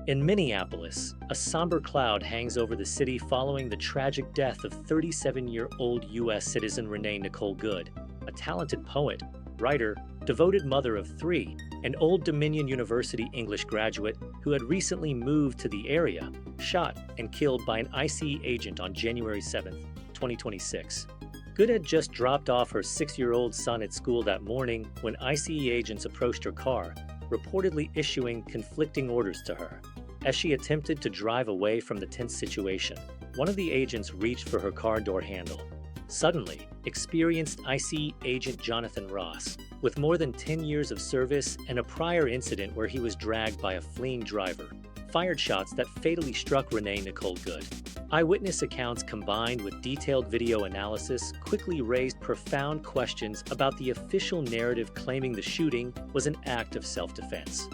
In Minneapolis, a somber cloud hangs over the city following the tragic death of 37-year-old U.S. citizen Renee Nicole Good, a talented poet, writer, devoted mother of three, and Old Dominion University English graduate who had recently moved to the area, shot and killed by an ICE agent on January 7, 2026. Good had just dropped off her 6-year-old son at school that morning when ICE agents approached her car, reportedly issuing conflicting orders to her. As she attempted to drive away from the tense situation, one of the agents reached for her car door handle. Suddenly, experienced ICE agent Jonathan Ross, with more than 10 years of service and a prior incident where he was dragged by a fleeing driver, fired shots that fatally struck Renee Nicole Good. Eyewitness accounts combined with detailed video analysis quickly raised profound questions about the official narrative claiming the shooting was an act of self-defense.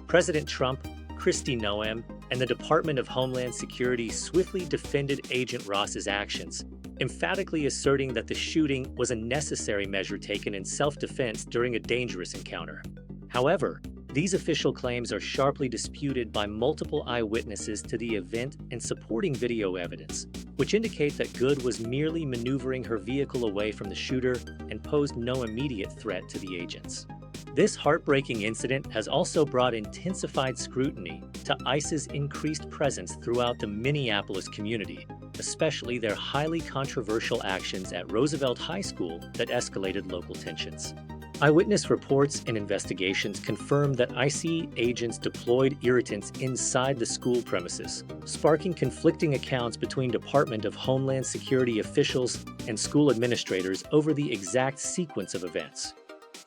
President Trump, Kristi Noem, and the Department of Homeland Security swiftly defended Agent Ross's actions, emphatically asserting that the shooting was a necessary measure taken in self-defense during a dangerous encounter. However, these official claims are sharply disputed by multiple eyewitnesses to the event and supporting video evidence, which indicate that Good was merely maneuvering her vehicle away from the shooter and posed no immediate threat to the agents. This heartbreaking incident has also brought intensified scrutiny to ICE's increased presence throughout the Minneapolis community, especially their highly controversial actions at Roosevelt High School that escalated local tensions. Eyewitness reports and investigations confirm that ICE agents deployed irritants inside the school premises, sparking conflicting accounts between Department of Homeland Security officials and school administrators over the exact sequence of events.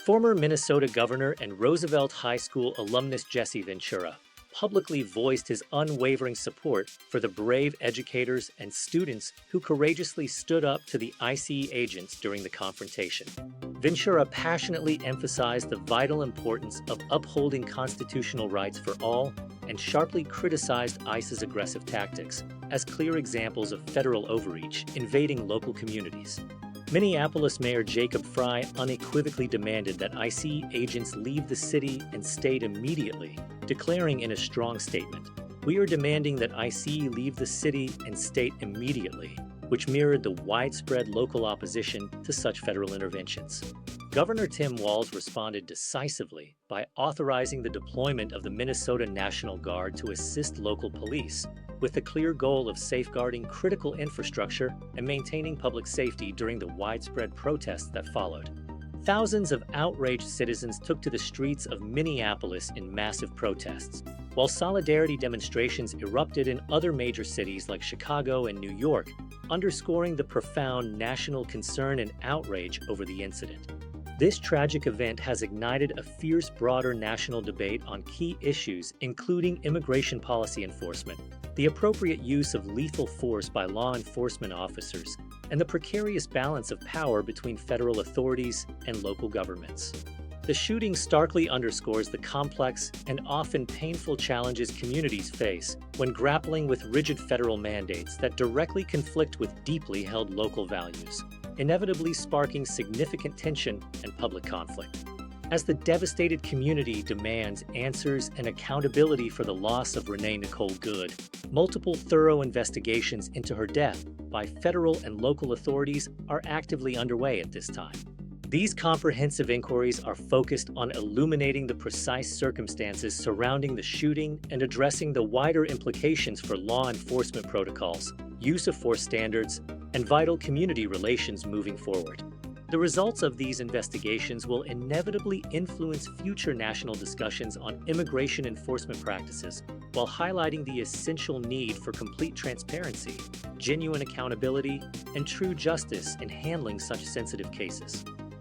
Former Minnesota Governor and Roosevelt High School alumnus Jesse Ventura publicly voiced his unwavering support for the brave educators and students who courageously stood up to the ICE agents during the confrontation. Ventura passionately emphasized the vital importance of upholding constitutional rights for all and sharply criticized ICE's aggressive tactics as clear examples of federal overreach invading local communities. Minneapolis Mayor Jacob Frey unequivocally demanded that ICE agents leave the city and state immediately, declaring in a strong statement, "We are demanding that ICE leave the city and state immediately," which mirrored the widespread local opposition to such federal interventions. Governor Tim Walz responded decisively by authorizing the deployment of the Minnesota National Guard to assist local police, with the clear goal of safeguarding critical infrastructure and maintaining public safety during the widespread protests that followed. Thousands of outraged citizens took to the streets of Minneapolis in massive protests, while solidarity demonstrations erupted in other major cities like Chicago and New York, underscoring the profound national concern and outrage over the incident. This tragic event has ignited a fierce broader national debate on key issues including immigration policy enforcement, the appropriate use of lethal force by law enforcement officers, and the precarious balance of power between federal authorities and local governments. The shooting starkly underscores the complex and often painful challenges communities face when grappling with rigid federal mandates that directly conflict with deeply held local values, inevitably sparking significant tension and public conflict. As the devastated community demands answers and accountability for the loss of Renee Nicole Good, multiple thorough investigations into her death by federal and local authorities are actively underway at this time. These comprehensive inquiries are focused on illuminating the precise circumstances surrounding the shooting and addressing the wider implications for law enforcement protocols, use of force standards, and vital community relations moving forward. The results of these investigations will inevitably influence future national discussions on immigration enforcement practices, while highlighting the essential need for complete transparency, genuine accountability, and true justice in handling such sensitive cases.